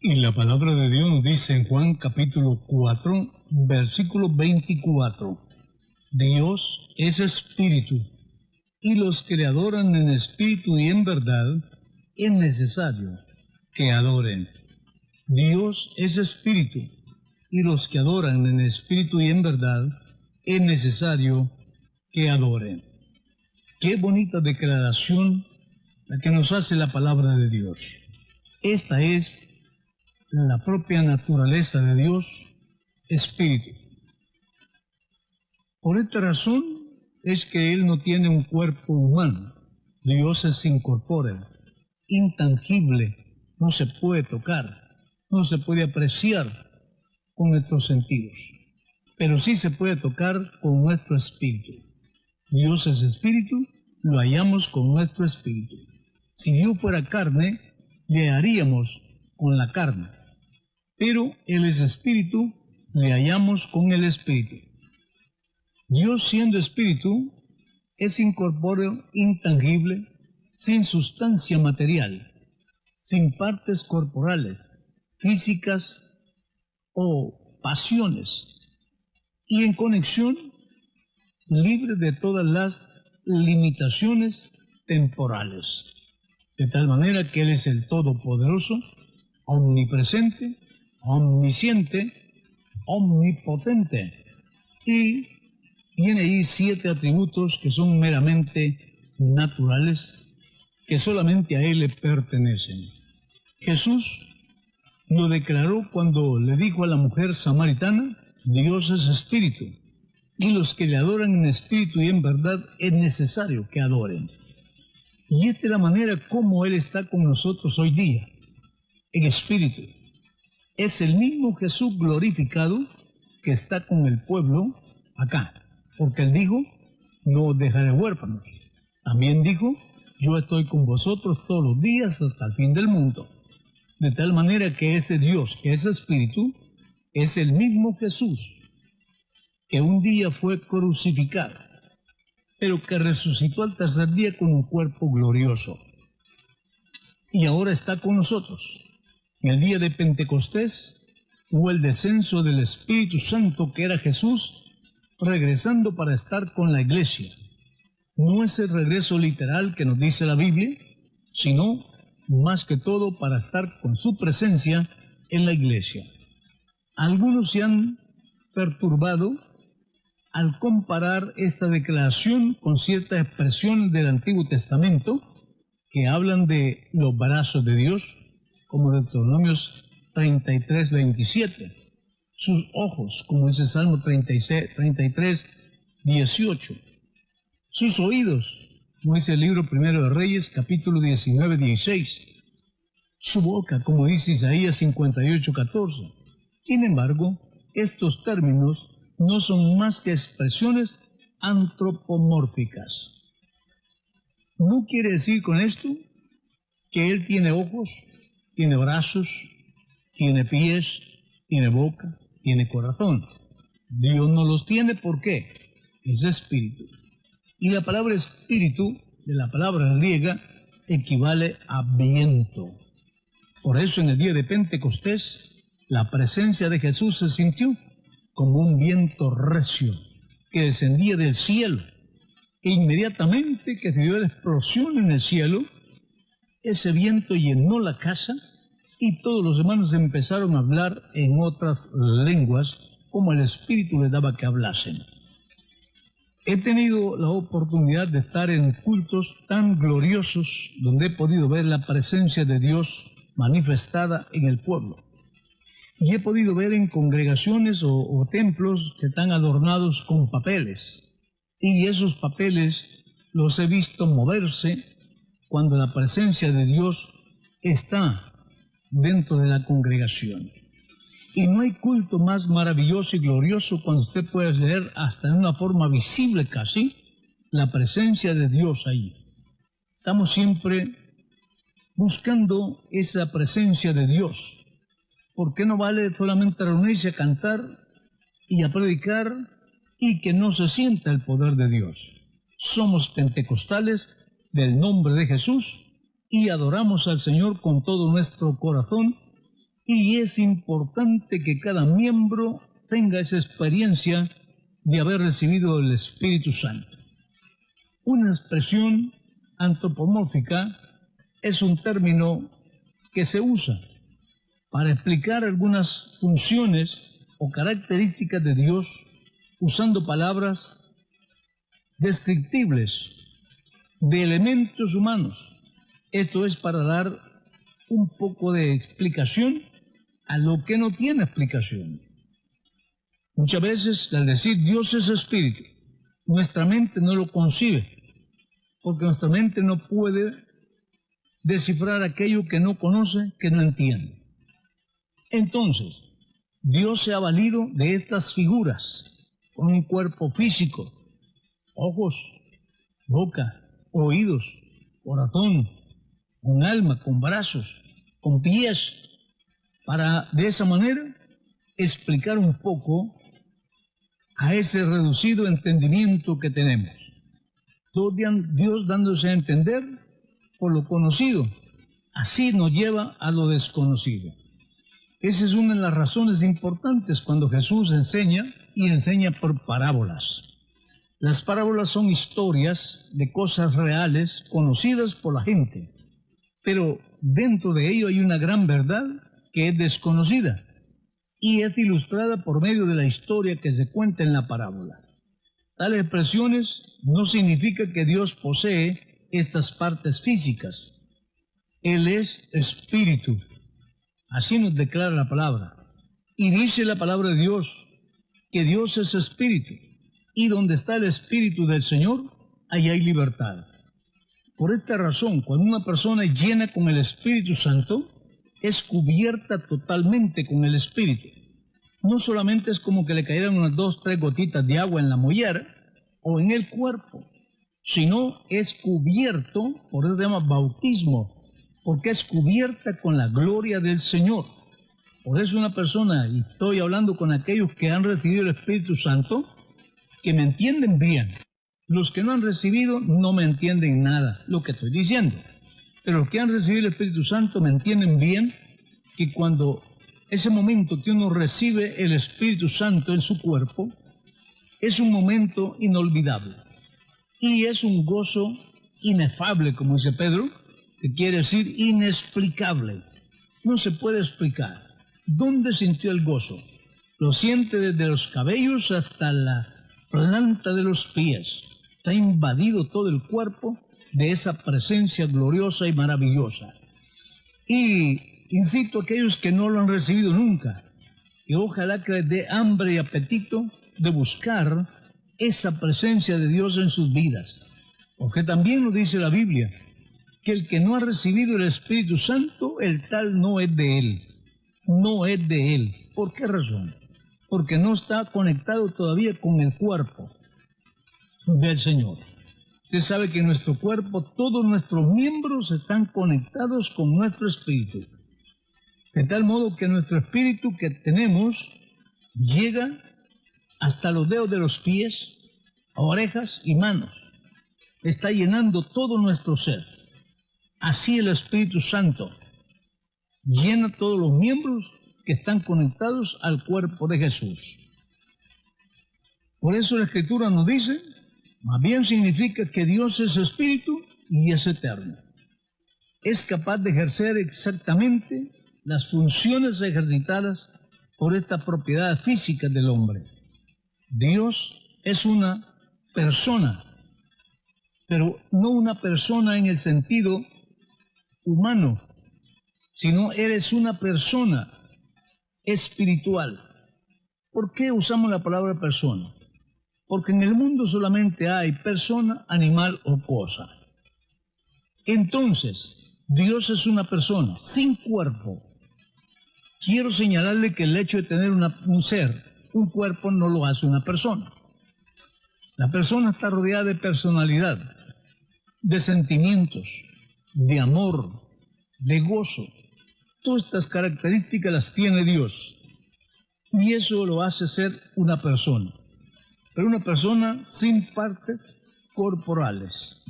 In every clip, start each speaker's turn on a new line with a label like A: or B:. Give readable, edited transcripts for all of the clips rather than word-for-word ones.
A: Y la palabra de Dios nos dice en Juan capítulo 4, versículo 24, Dios es espíritu, y los que le adoran en espíritu y en verdad, es necesario que adoren. Dios es espíritu, y los que adoran en espíritu y en verdad, es necesario que adoren. Qué bonita declaración la que nos hace la palabra de Dios. Esta es la propia naturaleza de Dios, espíritu. Por esta razón es que Él no tiene un cuerpo humano. Dios es incorpóreo, intangible, no se puede tocar, no se puede apreciar con nuestros sentidos, pero sí se puede tocar con nuestro espíritu. Dios es espíritu, lo hallamos con nuestro espíritu. Si Dios fuera carne, le haríamos con la carne, pero Él es espíritu, le hallamos con el espíritu. Dios, siendo espíritu, es incorpóreo, intangible, sin sustancia material, sin partes corporales, físicas o pasiones, y en conexión libre de todas las limitaciones temporales, de tal manera que Él es el Todopoderoso, omnipresente, omnisciente, omnipotente, y tiene ahí 7 atributos que son meramente naturales, que solamente a Él le pertenecen. Jesús lo declaró cuando le dijo a la mujer samaritana, Dios es espíritu, y los que le adoran en espíritu y en verdad es necesario que adoren. Y esta es la manera como Él está con nosotros hoy día, en espíritu. Es el mismo Jesús glorificado que está con el pueblo acá, porque Él dijo, no os dejaré huérfanos. También dijo, yo estoy con vosotros todos los días hasta el fin del mundo. De tal manera que ese Dios, que es espíritu, es el mismo Jesús que un día fue crucificado, pero que resucitó al tercer día con un cuerpo glorioso. Y ahora está con nosotros. En el día de Pentecostés hubo el descenso del Espíritu Santo, que era Jesús regresando para estar con la iglesia. No es el regreso literal que nos dice la Biblia, sino más que todo para estar con su presencia en la iglesia. Algunos se han perturbado al comparar esta declaración con ciertas expresiones del Antiguo Testamento que hablan de los brazos de Dios, como Deuteronomios 33, 27. Sus ojos, como dice Salmo 33, 18. Sus oídos, como dice el libro Primero de Reyes, capítulo 19, 16. Su boca, como dice Isaías 58, 14. Sin embargo, estos términos no son más que expresiones antropomórficas. No quiere decir con esto que Él tiene ojos, tiene brazos, tiene pies, tiene boca, tiene corazón. Dios no los tiene, ¿por qué? Es espíritu. Y la palabra espíritu, de la palabra griega, equivale a viento. Por eso en el día de Pentecostés, la presencia de Jesús se sintió como un viento recio que descendía del cielo. E inmediatamente que se dio la explosión en el cielo, ese viento llenó la casa y todos los hermanos empezaron a hablar en otras lenguas, como el Espíritu les daba que hablasen. He tenido la oportunidad de estar en cultos tan gloriosos donde he podido ver la presencia de Dios manifestada en el pueblo. Y he podido ver en congregaciones o templos que están adornados con papeles. Y esos papeles los he visto moverse cuando la presencia de Dios está dentro de la congregación. Y no hay culto más maravilloso y glorioso cuando usted puede leer hasta en una forma visible casi la presencia de Dios ahí. Estamos siempre buscando esa presencia de Dios. ¿Por qué no vale solamente reunirse a cantar y a predicar y que no se sienta el poder de Dios? Somos pentecostales del nombre de Jesús y adoramos al Señor con todo nuestro corazón Y es importante que cada miembro tenga esa experiencia de haber recibido el Espíritu Santo. Una expresión antropomórfica es un término que se usa para explicar algunas funciones o características de Dios usando palabras descriptibles de elementos humanos. Esto es para dar un poco de explicación a lo que no tiene explicación. Muchas veces, al decir Dios es espíritu, nuestra mente no lo concibe, porque nuestra mente no puede descifrar aquello que no conoce, que no entiende. Entonces, Dios se ha valido de estas figuras con un cuerpo físico, ojos, boca, oídos, corazón, un alma, con brazos, con pies, para de esa manera explicar un poco a ese reducido entendimiento que tenemos. Dios dándose a entender por lo conocido, así nos lleva a lo desconocido. Esa es una de las razones importantes cuando Jesús enseña y enseña por parábolas. Las parábolas son historias de cosas reales conocidas por la gente, pero dentro de ello hay una gran verdad que es desconocida y es ilustrada por medio de la historia que se cuenta en la parábola. Tales expresiones no significa que Dios posee estas partes físicas. Él es espíritu. Así nos declara la palabra. Y dice la palabra de Dios que Dios es espíritu. Y donde está el espíritu del Señor, ahí hay libertad. Por esta razón, cuando una persona es llena con el Espíritu Santo, es cubierta totalmente con el Espíritu. No solamente es como que le cayeran unas 2 o 3 gotitas de agua en la mollera o en el cuerpo, sino es cubierto, por eso se llama bautismo, porque es cubierta con la gloria del Señor. Por eso una persona, y estoy hablando con aquellos que han recibido el Espíritu Santo, que me entienden bien. Los que no han recibido no me entienden nada, lo que estoy diciendo. Pero los que han recibido el Espíritu Santo me entienden bien, que cuando ese momento que uno recibe el Espíritu Santo en su cuerpo, es un momento inolvidable. Y es un gozo inefable, como dice Pedro, que quiere decir inexplicable. No se puede explicar. ¿Dónde sintió el gozo? Lo siente desde los cabellos hasta la planta de los pies. Está invadido todo el cuerpo de esa presencia gloriosa y maravillosa. Y incito a aquellos que no lo han recibido nunca, que ojalá que les dé hambre y apetito de buscar esa presencia de Dios en sus vidas. Porque también nos dice la Biblia, que el que no ha recibido el Espíritu Santo, el tal no es de él. No es de él. ¿Por qué razón? Porque no está conectado todavía con el cuerpo del Señor. Usted sabe que en nuestro cuerpo todos nuestros miembros están conectados con nuestro espíritu. De tal modo que nuestro espíritu que tenemos llega hasta los dedos de los pies, orejas y manos. Está llenando todo nuestro ser. Así el Espíritu Santo llena todos los miembros que están conectados al cuerpo de Jesús. Por eso la Escritura nos dice, más bien significa que Dios es espíritu y es eterno. Es capaz de ejercer exactamente las funciones ejercitadas por esta propiedad física del hombre. Dios es una persona, pero no una persona en el sentido humano, sino eres una persona espiritual. ¿Por qué usamos la palabra persona? Porque en el mundo solamente hay persona, animal o cosa. Entonces, Dios es una persona sin cuerpo. Quiero señalarle que el hecho de tener un ser, un cuerpo, no lo hace una persona. La persona está rodeada de personalidad, de sentimientos, de amor, de gozo. Todas estas características las tiene Dios. Y eso lo hace ser una persona. Pero una persona sin partes corporales.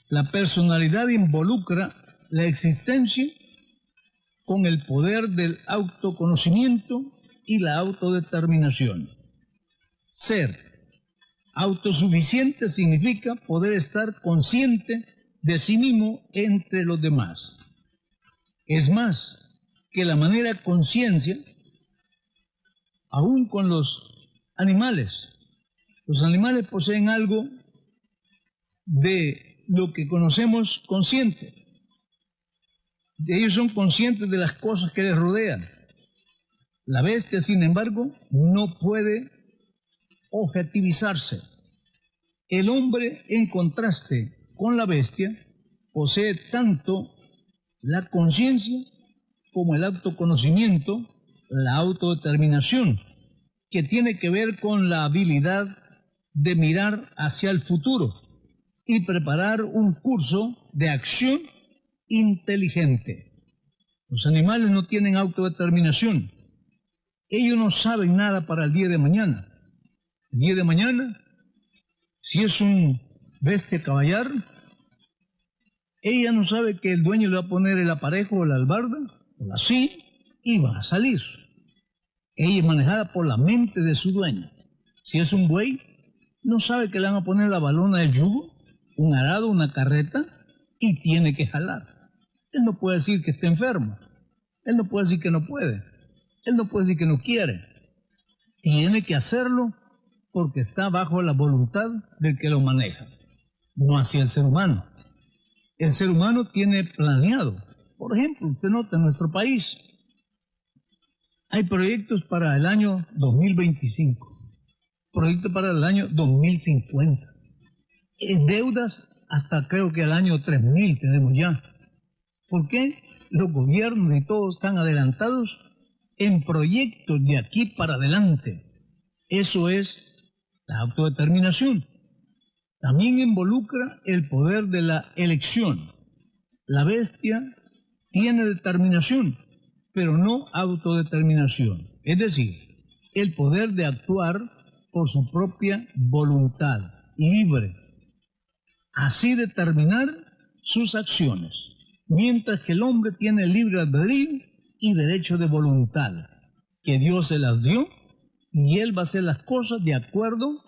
A: La personalidad involucra la existencia con el poder del autoconocimiento y la autodeterminación. Ser autosuficiente significa poder estar consciente de sí mismo entre los demás. Es más que la manera conciencia, aún con los animales. Los animales poseen algo de lo que conocemos consciente. Ellos son conscientes de las cosas que les rodean. La bestia, sin embargo, no puede objetivizarse. El hombre, en contraste con la bestia, posee tanto la conciencia como el autoconocimiento, la autodeterminación, que tiene que ver con la habilidad de mirar hacia el futuro y preparar un curso de acción inteligente. Los animales no tienen autodeterminación. Ellos no saben nada para el día de mañana. El día de mañana, si es un bestia caballar, ella no sabe que el dueño le va a poner el aparejo o la albarda, o la silla, y va a salir. Ella es manejada por la mente de su dueño. Si es un buey, no sabe que le van a poner la balona del yugo, un arado, una carreta, y tiene que jalar. Él no puede decir que está enfermo. Él no puede decir que no puede. Él no puede decir que no quiere. Tiene que hacerlo porque está bajo la voluntad del que lo maneja, no hacia el ser humano. El ser humano tiene planeado. Por ejemplo, usted nota en nuestro país, hay proyectos para el año 2025, proyectos para el año 2050, deudas hasta creo que al año 3000 tenemos ya. ¿Por qué? Los gobiernos y todos están adelantados en proyectos de aquí para adelante. Eso es la autodeterminación. También involucra el poder de la elección. La bestia tiene determinación, pero no autodeterminación. Es decir, el poder de actuar por su propia voluntad, libre. Así determinar sus acciones, mientras que el hombre tiene libre albedrío y derecho de voluntad, que Dios se las dio, y él va a hacer las cosas de acuerdo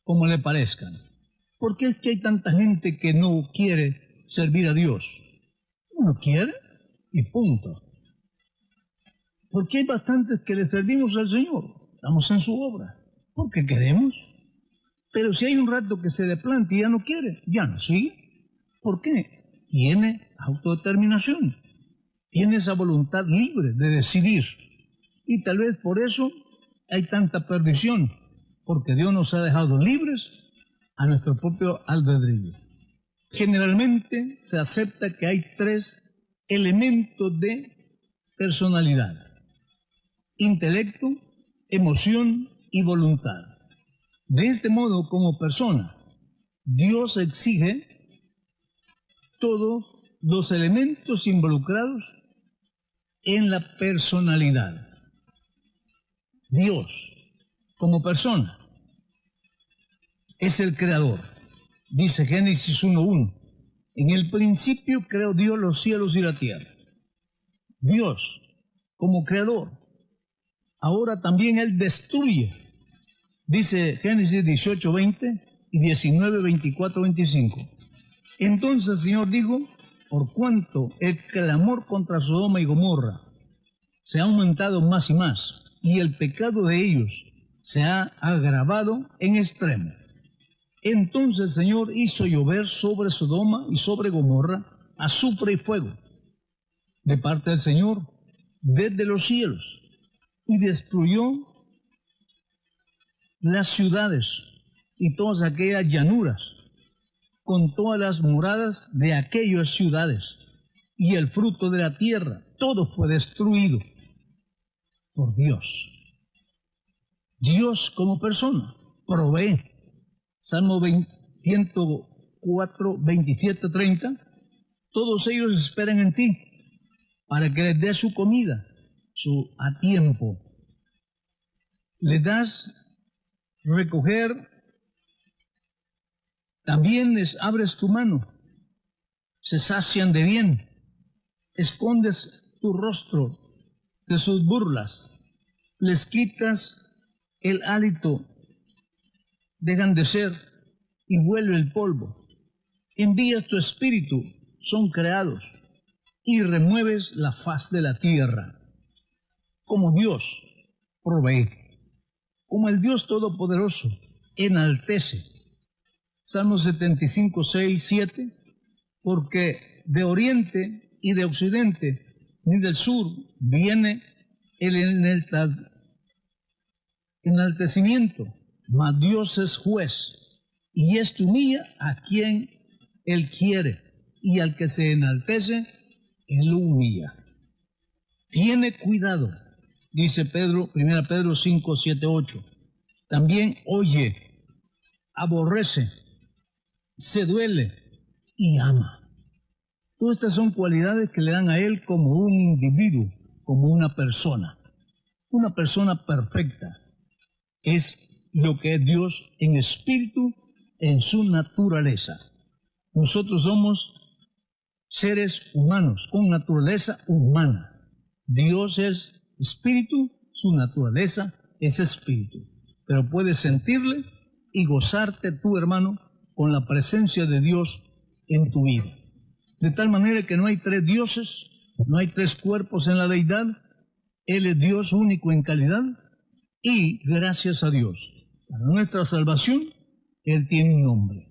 A: como le parezcan. ¿Por qué es que hay tanta gente que no quiere servir a Dios? No quiere y punto. Porque hay bastantes que le servimos al Señor, estamos en su obra, porque queremos. Pero si hay un rato que se le planta y ya no quiere, ya no sigue. ¿Por qué? Tiene autodeterminación, tiene esa voluntad libre de decidir. Y tal vez por eso hay tanta perdición, porque Dios nos ha dejado libres a nuestro propio albedrío. Generalmente se acepta que hay 3 elementos de personalidad: intelecto, emoción y voluntad. De este modo, como persona, Dios exige todos los elementos involucrados en la personalidad. Dios, como persona, es el creador. Dice Génesis 1:1, en el principio creó Dios los cielos y la tierra. Dios, como creador, ahora también Él destruye. Dice Génesis 18:20 y 19:24-25. Entonces el Señor dijo: por cuanto el clamor contra Sodoma y Gomorra se ha aumentado más y más, y el pecado de ellos se ha agravado en extremo. Entonces el Señor hizo llover sobre Sodoma y sobre Gomorra azufre y fuego de parte del Señor desde los cielos, y destruyó las ciudades y todas aquellas llanuras, con todas las moradas de aquellas ciudades, y el fruto de la tierra, todo fue destruido por Dios. Dios como persona provee. Salmo 104, 27, 30. Todos ellos esperan en ti para que les des su comida a tiempo. Les das recoger, también les abres tu mano, se sacian de bien, escondes tu rostro de sus burlas, les quitas el hálito, dejan de ser y vuelve el polvo. Envías tu espíritu, son creados, y remueves la faz de la tierra. Como Dios provee, como el Dios Todopoderoso enaltece. Salmo 75, 6, 7, porque de oriente y de occidente, ni del sur, viene el enaltecimiento, mas Dios es juez, y éste humilla a quien Él quiere, y al que se enaltece, Él lo humilla. Tiene cuidado, dice Pedro, 1 Pedro 5, 7, 8. También oye, aborrece, se duele y ama. Todas estas son cualidades que le dan a Él como un individuo, como una persona perfecta. Es lo que es Dios en espíritu, en su naturaleza. Nosotros somos seres humanos, con naturaleza humana. Dios es espíritu, su naturaleza es espíritu. Pero puedes sentirle y gozarte tú, hermano, con la presencia de Dios en tu vida. De tal manera que no hay tres dioses, no hay tres cuerpos en la deidad. Él es Dios único en calidad y gracias a Dios, para nuestra salvación, Él tiene un nombre.